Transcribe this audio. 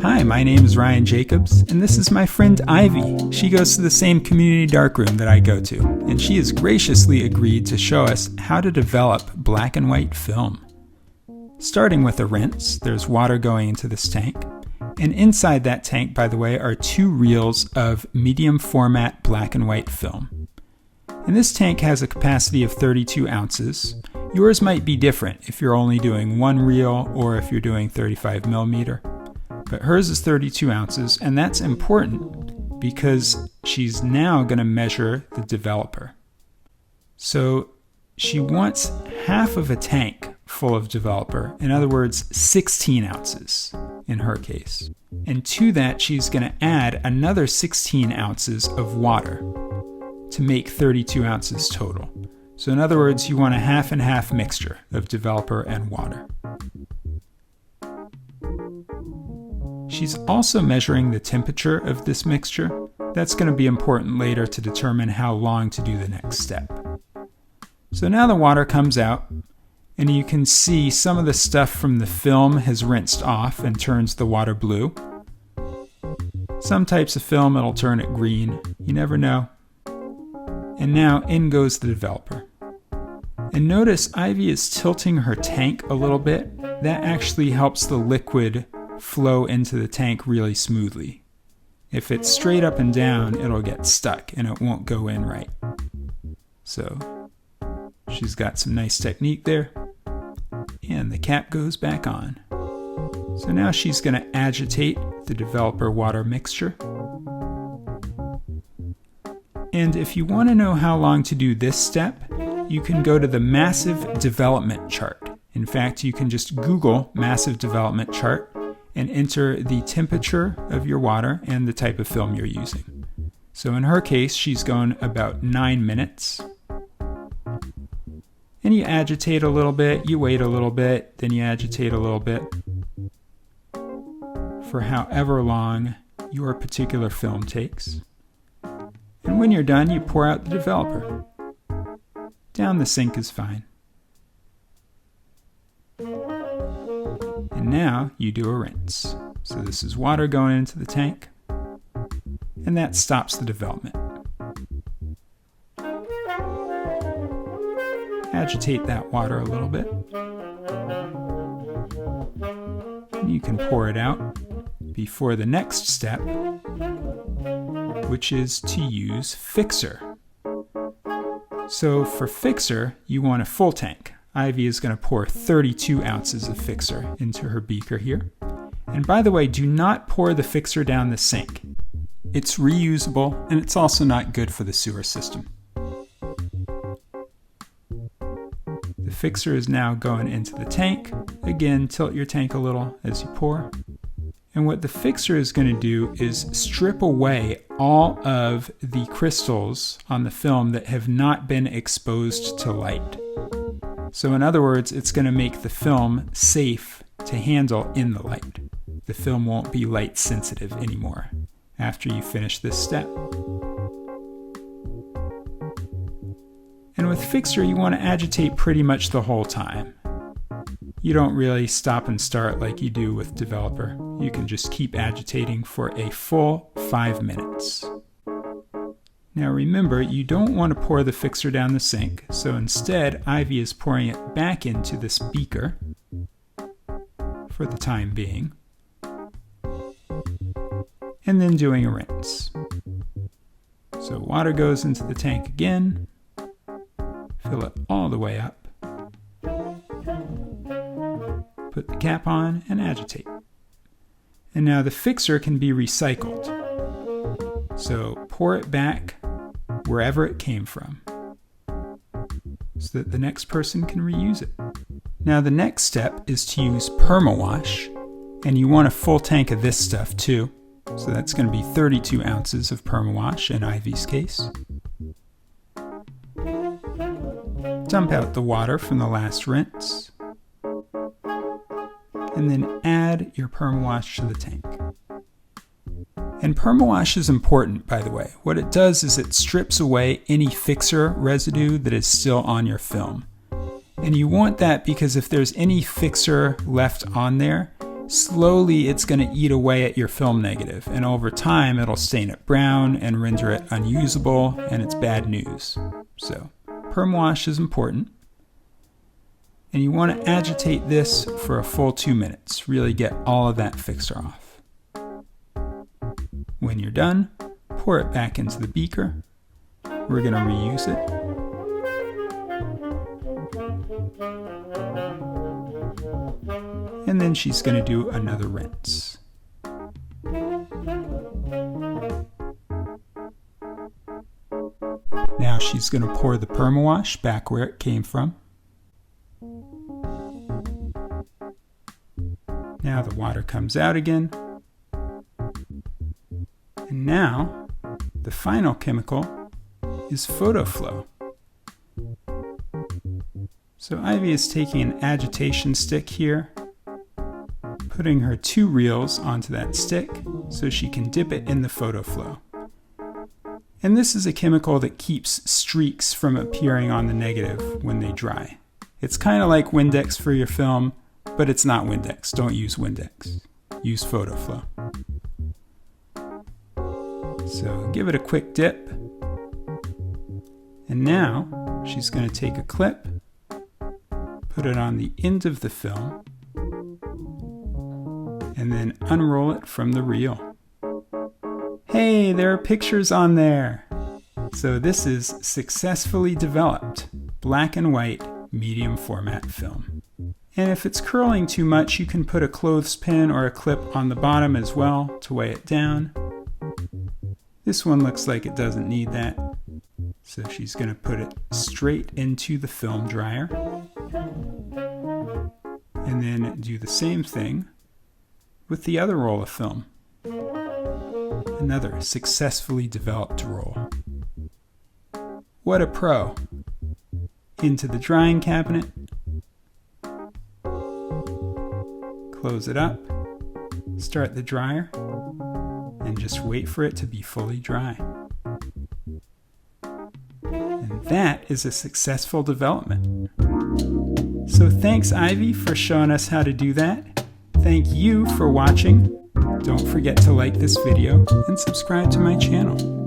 Hi, my name is Ryan Jacobs, and this is my friend Ivy. She goes to the same community darkroom that I go to, and she has graciously agreed to show us how to develop black and white film. Starting with a rinse, there's water going into this tank, and inside that tank, by the way, are 2 reels of medium format black and white film. And this tank has a capacity of 32 ounces. Yours might be different if you're only doing 1 reel or if you're doing 35 millimeter. But hers is 32 ounces, and that's important because she's now going to measure the developer. So she wants half of a tank full of developer, in other words, 16 ounces in her case. And to that, she's going to add another 16 ounces of water to make 32 ounces total. So in other words, you want a half and half mixture of developer and water. She's also measuring the temperature of this mixture. That's going to be important later to determine how long to do the next step. So now the water comes out, and you can see some of the stuff from the film has rinsed off and turns the water blue. Some types of film, it'll turn it green. You never know. And now in goes the developer. And notice Ivy is tilting her tank a little bit. That actually helps the liquid flow into the tank really smoothly. If it's straight up and down, it'll get stuck and it won't go in right. So she's got some nice technique there. And the cap goes back on. So now she's going to agitate the developer water mixture. And if you want to know how long to do this step, you can go to the massive development chart. In fact, you can just Google massive development chart and enter the temperature of your water and the type of film you're using. So in her case, she's going about 9 minutes. And you agitate a little bit, you wait a little bit, then you agitate a little bit for however long your particular film takes. And when you're done, you pour out the developer. Down the sink is fine. And now you do a rinse. So this is water going into the tank, and that stops the development. Agitate that water a little bit. And you can pour it out before the next step, which is to use fixer. So for fixer, you want a full tank. Ivy is going to pour 32 ounces of fixer into her beaker here. And by the way, do not pour the fixer down the sink. It's reusable, and it's also not good for the sewer system. The fixer is now going into the tank. Again, tilt your tank a little as you pour. And what the fixer is going to do is strip away all of the crystals on the film that have not been exposed to light. So in other words, it's going to make the film safe to handle in the light. The film won't be light sensitive anymore after you finish this step. And with fixer, you want to agitate pretty much the whole time. You don't really stop and start like you do with developer. You can just keep agitating for a full 5 minutes. Now remember, you don't want to pour the fixer down the sink, so instead Ivy is pouring it back into this beaker for the time being, and then doing a rinse. So water goes into the tank again, fill it all the way up, put the cap on and agitate. And now the fixer can be recycled. So pour it back wherever it came from so that the next person can reuse it. Now the next step is to use PermaWash, and you want a full tank of this stuff too. So that's going to be 32 ounces of PermaWash in Ivy's case. Dump out the water from the last rinse, and then add your PermaWash to the tank. And PermaWash is important, by the way. What it does is it strips away any fixer residue that is still on your film. And you want that because if there's any fixer left on there, Slowly it's going to eat away at your film negative, and over time it'll stain it brown and render it unusable, and it's bad news. So perm wash is important. And you want to agitate this for a full 2 minutes. Really get all of that fixer off. When you're done, pour it back into the beaker. We're going to reuse it. And then she's going to do another rinse. Now she's going to pour the permawash back where it came from. Now the water comes out again. And now the final chemical is PhotoFlow. So Ivy is taking an agitation stick here, putting her 2 reels onto that stick so she can dip it in the PhotoFlow. And this is a chemical that keeps streaks from appearing on the negative when they dry. It's kind of like Windex for your film, but it's not Windex. Don't use Windex. Use PhotoFlow. So give it a quick dip. And now she's going to take a clip, put it on the end of the film, and then unroll it from the reel. Hey, there are pictures on there! So this is successfully developed black and white medium format film. And if it's curling too much, you can put a clothespin or a clip on the bottom as well to weigh it down. This one looks like it doesn't need that. So she's going to put it straight into the film dryer. And then do the same thing with the other roll of film. Another successfully developed roll. What a pro! Into the drying cabinet. Close it up. Start the dryer. And just wait for it to be fully dry. And that is a successful development. So thanks, Ivy, for showing us how to do that. Thank you for watching. Don't forget to like this video and subscribe to my channel.